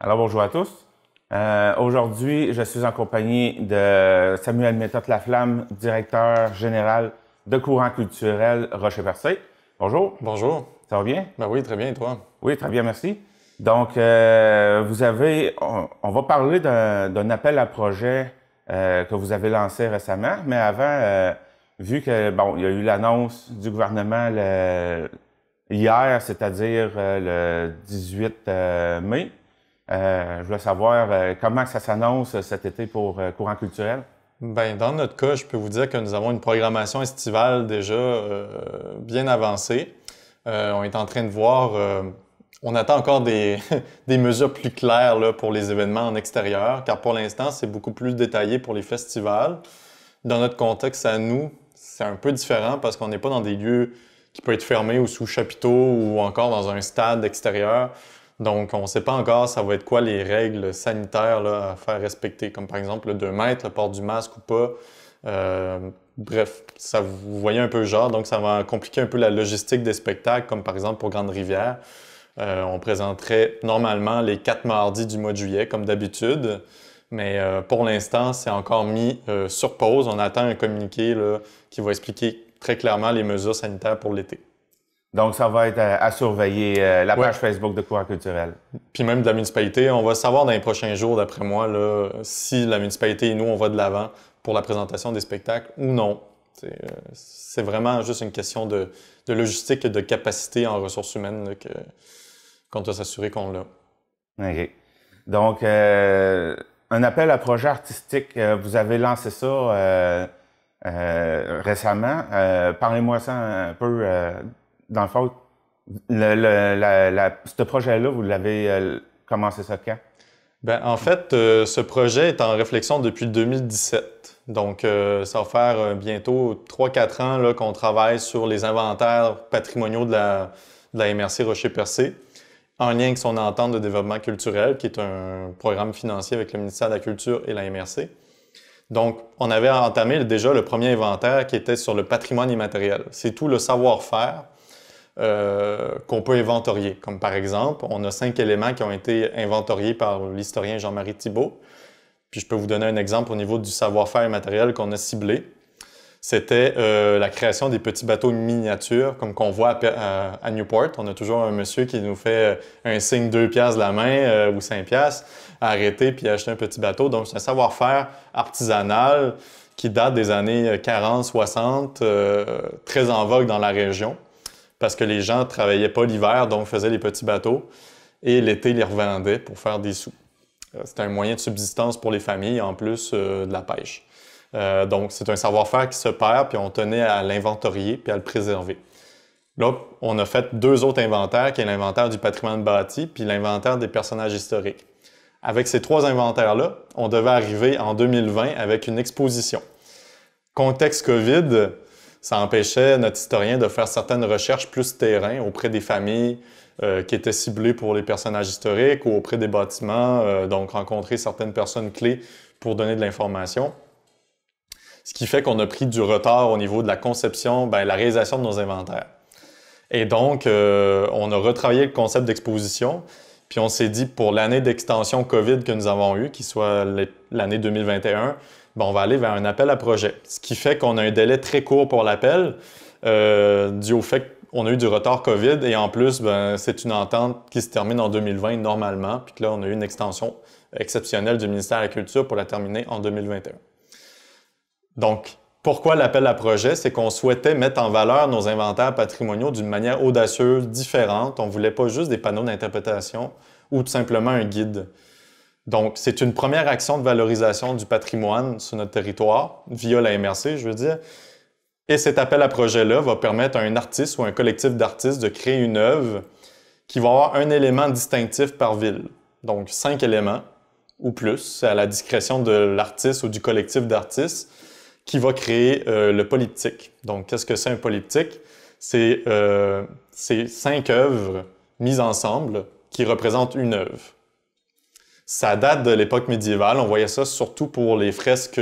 Alors bonjour à tous. Aujourd'hui, je suis en compagnie de Samuel Méthode-Laflamme, directeur général de Courant culturel Rocher-Percé. Bonjour. Bonjour. Ça va bien? Ben oui, très bien, et toi? Oui, très bien, merci. Donc, on va parler d'un appel à projet que vous avez lancé récemment, mais avant, vu que, bon, il y a eu l'annonce du gouvernement hier, c'est-à-dire le 18 mai, je voulais savoir comment ça s'annonce cet été pour Courant culturel. Ben, dans notre cas, je peux vous dire que nous avons une programmation estivale déjà bien avancée. On est en train de voir, on attend encore des, des mesures plus claires là, pour les événements en extérieur, car pour l'instant, c'est beaucoup plus détaillé pour les festivals. Dans notre contexte à nous, c'est un peu différent parce qu'on n'est pas dans des lieux qui peuvent être fermés ou sous chapiteau ou encore dans un stade extérieur. Donc, on ne sait pas encore ça va être quoi les règles sanitaires là, à faire respecter, comme par exemple le 2 mètres, le port du masque ou pas. Bref, ça, vous voyez un peu le genre, donc ça va compliquer un peu la logistique des spectacles, comme par exemple pour Grande-Rivière. On présenterait normalement les 4 mardis du mois de juillet, comme d'habitude, mais pour l'instant, c'est encore mis sur pause. On attend un communiqué là, qui va expliquer très clairement les mesures sanitaires pour l'été. Donc, ça va être à surveiller la page Facebook de Courant culturel. Puis même de la municipalité, on va savoir dans les prochains jours, d'après moi, là, si la municipalité et nous, on va de l'avant pour la présentation des spectacles ou non. C'est vraiment juste une question de logistique et de capacité en ressources humaines là, qu'on doit s'assurer qu'on l'a. OK. Donc, un appel à projet artistique, vous avez lancé ça récemment. Parlez-moi ça un peu. Dans le fond, ce projet-là, vous l'avez commencé ça quand? Ben, en fait, ce projet est en réflexion depuis 2017. Donc, ça va faire bientôt 3-4 ans là, qu'on travaille sur les inventaires patrimoniaux de la MRC Rocher-Percé, en lien avec son entente de développement culturel, qui est un programme financier avec le ministère de la Culture et la MRC. Donc, on avait entamé déjà le premier inventaire qui était sur le patrimoine immatériel. C'est tout le savoir-faire qu'on peut inventorier. Comme par exemple, on a 5 éléments qui ont été inventoriés par l'historien Jean-Marie Thibault. Puis je peux vous donner un exemple au niveau du savoir-faire immatériel qu'on a ciblé. C'était la création des petits bateaux miniatures, comme qu'on voit à Newport. On a toujours un monsieur qui nous fait un signe 2 piastres de la main ou 5 piastres, à arrêter puis acheter un petit bateau. Donc, c'est un savoir-faire artisanal qui date des années 40-60, très en vogue dans la région, parce que les gens ne travaillaient pas l'hiver, donc faisaient les petits bateaux, et l'été, les revendaient pour faire des sous. C'était un moyen de subsistance pour les familles, en plus de la pêche. Donc, c'est un savoir-faire qui se perd, puis on tenait à l'inventorier puis à le préserver. Là, on a fait 2 autres inventaires, qui est l'inventaire du patrimoine bâti puis l'inventaire des personnages historiques. Avec ces 3 inventaires-là, on devait arriver en 2020 avec une exposition. Contexte COVID, ça empêchait notre historien de faire certaines recherches plus terrain auprès des familles qui étaient ciblées pour les personnages historiques ou auprès des bâtiments, donc rencontrer certaines personnes clés pour donner de l'information. Ce qui fait qu'on a pris du retard au niveau de la conception, la réalisation de nos inventaires. Et donc, on a retravaillé le concept d'exposition, puis on s'est dit pour l'année d'extension COVID que nous avons eue, qui soit l'année 2021, on va aller vers un appel à projet. Ce qui fait qu'on a un délai très court pour l'appel, dû au fait qu'on a eu du retard COVID et en plus, c'est une entente qui se termine en 2020 normalement, puis que là, on a eu une extension exceptionnelle du ministère de la Culture pour la terminer en 2021. Donc, pourquoi l'appel à projet? C'est qu'on souhaitait mettre en valeur nos inventaires patrimoniaux d'une manière audacieuse, différente. On ne voulait pas juste des panneaux d'interprétation ou tout simplement un guide. Donc, c'est une première action de valorisation du patrimoine sur notre territoire, via la MRC, je veux dire. Et cet appel à projet-là va permettre à un artiste ou un collectif d'artistes de créer une œuvre qui va avoir un élément distinctif par ville. Donc, 5 éléments ou plus, c'est à la discrétion de l'artiste ou du collectif d'artistes qui va créer le polyptyque. Donc, qu'est-ce que c'est un polyptyque? C'est 5 œuvres mises ensemble qui représentent une œuvre. Ça date de l'époque médiévale. On voyait ça surtout pour les fresques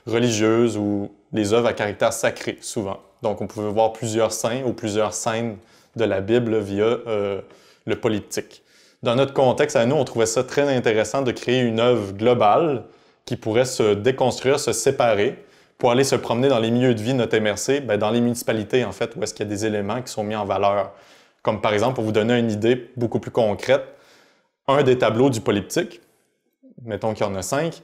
religieuses ou les œuvres à caractère sacré, souvent. Donc, on pouvait voir plusieurs saints ou plusieurs scènes de la Bible via le polyptyque. Dans notre contexte à nous, on trouvait ça très intéressant de créer une œuvre globale qui pourrait se déconstruire, se séparer, pour aller se promener dans les milieux de vie, notre MRC, dans les municipalités, en fait, où est-ce qu'il y a des éléments qui sont mis en valeur. Comme par exemple, pour vous donner une idée beaucoup plus concrète, un des tableaux du polyptyque, mettons qu'il y en a 5,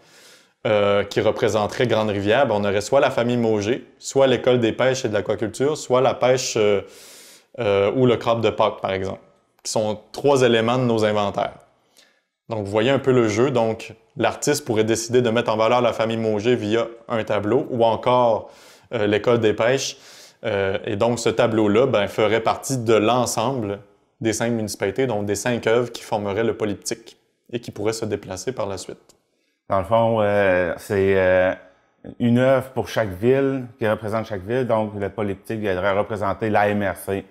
qui représenterait Grande-Rivière, on aurait soit la famille Mauger, soit l'école des pêches et de l'aquaculture, soit la pêche ou le crabe de Pâques, par exemple, qui sont 3 éléments de nos inventaires. Donc, vous voyez un peu le jeu. Donc, l'artiste pourrait décider de mettre en valeur la famille Mauger via un tableau ou encore l'école des pêches. Et donc, ce tableau-là ferait partie de l'ensemble des 5 municipalités, donc des 5 œuvres qui formeraient le polyptyque et qui pourraient se déplacer par la suite. Dans le fond, c'est une œuvre pour chaque ville, qui représente chaque ville. Donc, le polyptyque viendrait représenter la MRC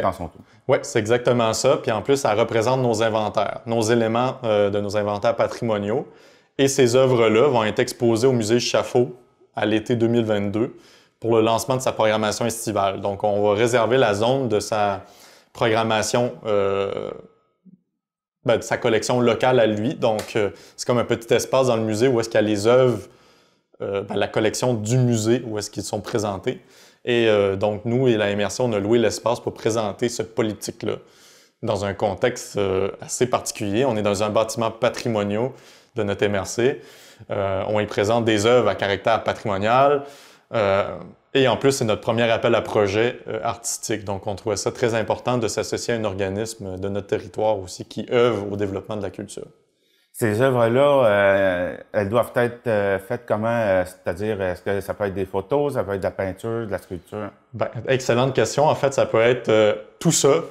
dans son tout. Oui, c'est exactement ça. Puis en plus, ça représente nos inventaires, nos éléments de nos inventaires patrimoniaux. Et ces œuvres-là vont être exposées au musée Chaffault à l'été 2022 pour le lancement de sa programmation estivale. Donc, on va réserver la zone de sa programmation, de sa collection locale à lui. Donc, c'est comme un petit espace dans le musée où est-ce qu'il y a les œuvres, la collection du musée, où est-ce qu'ils sont présentés. Et donc, nous et la MRC, on a loué l'espace pour présenter ce polyptyque-là dans un contexte assez particulier. On est dans un bâtiment patrimonial de notre MRC. On y présente des œuvres à caractère patrimonial. Et en plus, c'est notre premier appel à projet artistique. Donc, on trouvait ça très important de s'associer à un organisme de notre territoire aussi qui œuvre au développement de la culture. Ces œuvres-là, elles doivent être faites comment? C'est-à-dire, est-ce que ça peut être des photos, ça peut être de la peinture, de la sculpture? Excellente question. En fait, ça peut être tout ça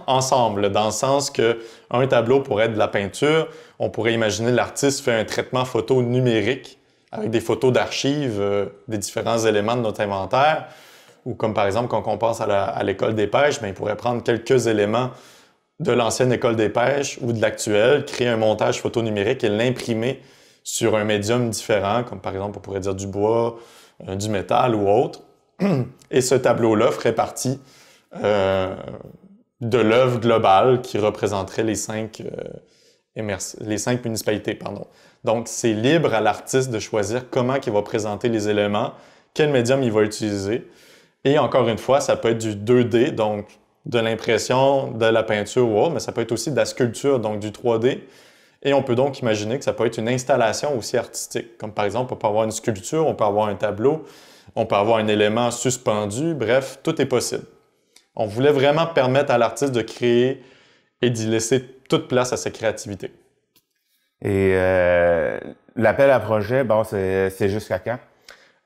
ensemble, dans le sens qu'un tableau pourrait être de la peinture. On pourrait imaginer l'artiste fait un traitement photo numérique avec des photos d'archives des différents éléments de notre inventaire. Ou comme par exemple, quand on pense à l'école des pêches, il pourrait prendre quelques éléments de l'ancienne école des pêches ou de l'actuelle, créer un montage photo numérique et l'imprimer sur un médium différent, comme par exemple, on pourrait dire du bois, du métal ou autre. Et ce tableau-là ferait partie de l'œuvre globale qui représenterait les 5 municipalités. Pardon. Donc, c'est libre à l'artiste de choisir comment il va présenter les éléments, quel médium il va utiliser. Et encore une fois, ça peut être du 2D, donc de l'impression, de la peinture ou autre, mais ça peut être aussi de la sculpture, donc du 3D. Et on peut donc imaginer que ça peut être une installation aussi artistique. Comme par exemple, on peut avoir une sculpture, on peut avoir un tableau, on peut avoir un élément suspendu, bref, tout est possible. On voulait vraiment permettre à l'artiste de créer et d'y laisser toute place à sa créativité. Et l'appel à projet, c'est jusqu'à quand?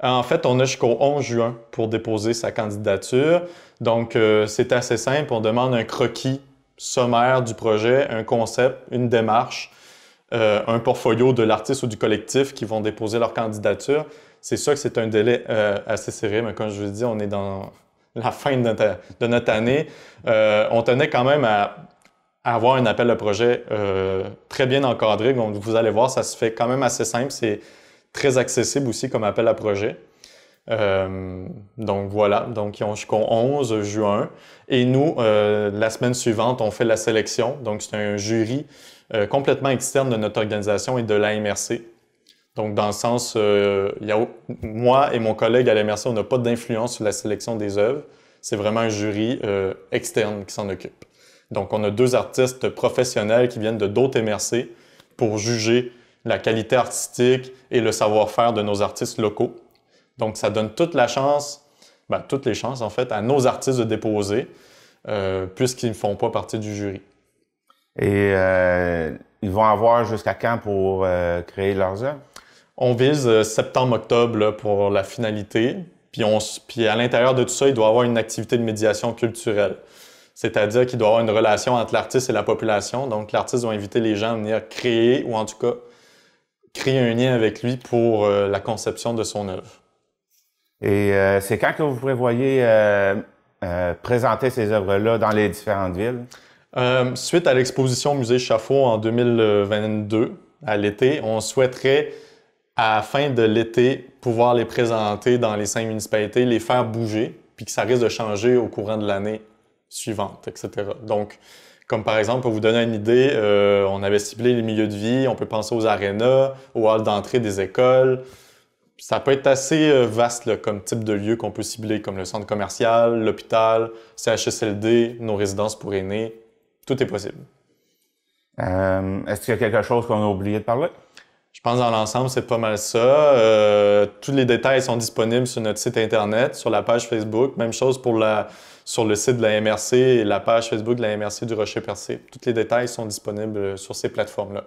En fait, on a jusqu'au 11 juin pour déposer sa candidature. Donc, c'est assez simple. On demande un croquis sommaire du projet, un concept, une démarche, un portfolio de l'artiste ou du collectif qui vont déposer leur candidature. C'est sûr que c'est un délai assez serré, mais comme je vous l'ai dit, on est dans la fin de notre année. On tenait quand même à avoir un appel à projet très bien encadré. Donc, vous allez voir, ça se fait quand même assez simple. C'est très accessible aussi comme appel à projet. Donc voilà, donc ils ont jusqu'au 11 juin. Et nous, la semaine suivante, on fait la sélection. Donc c'est un jury complètement externe de notre organisation et de l'AMRC. Donc dans le sens, moi et mon collègue à l'AMRC, on n'a pas d'influence sur la sélection des œuvres. C'est vraiment un jury externe qui s'en occupe. Donc on a 2 artistes professionnels qui viennent de d'autres MRC pour juger la qualité artistique et le savoir-faire de nos artistes locaux. Donc, ça donne toute la chance, toutes les chances en fait, à nos artistes de déposer, puisqu'ils ne font pas partie du jury. Et ils vont avoir jusqu'à quand pour créer leurs œuvres? On vise septembre-octobre pour la finalité. Puis à l'intérieur de tout ça, il doit y avoir une activité de médiation culturelle. C'est-à-dire qu'il doit y avoir une relation entre l'artiste et la population. Donc, l'artiste doit inviter les gens à venir créer, ou en tout cas, créer un lien avec lui pour la conception de son œuvre. Et c'est quand que vous prévoyez présenter ces œuvres-là dans les différentes villes? Suite à l'exposition Musée Chaffault en 2022, à l'été, on souhaiterait, à la fin de l'été, pouvoir les présenter dans les 5 municipalités, les faire bouger, puis que ça risque de changer au courant de l'année, suivantes, etc. Donc, comme par exemple, pour vous donner une idée, on avait ciblé les milieux de vie, on peut penser aux arénas, aux halls d'entrée des écoles. Ça peut être assez vaste là, comme type de lieu qu'on peut cibler, comme le centre commercial, l'hôpital, CHSLD, nos résidences pour aînés. Tout est possible. Est-ce qu'il y a quelque chose qu'on a oublié de parler? Je pense dans l'ensemble, c'est pas mal ça. Tous les détails sont disponibles sur notre site Internet, sur la page Facebook. Même chose sur le site de la MRC et la page Facebook de la MRC du Rocher-Percé. Tous les détails sont disponibles sur ces plateformes-là.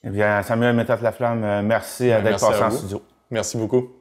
Eh bien, Samuel Méthode-Laflamme, merci d'être passé en studio. Merci beaucoup.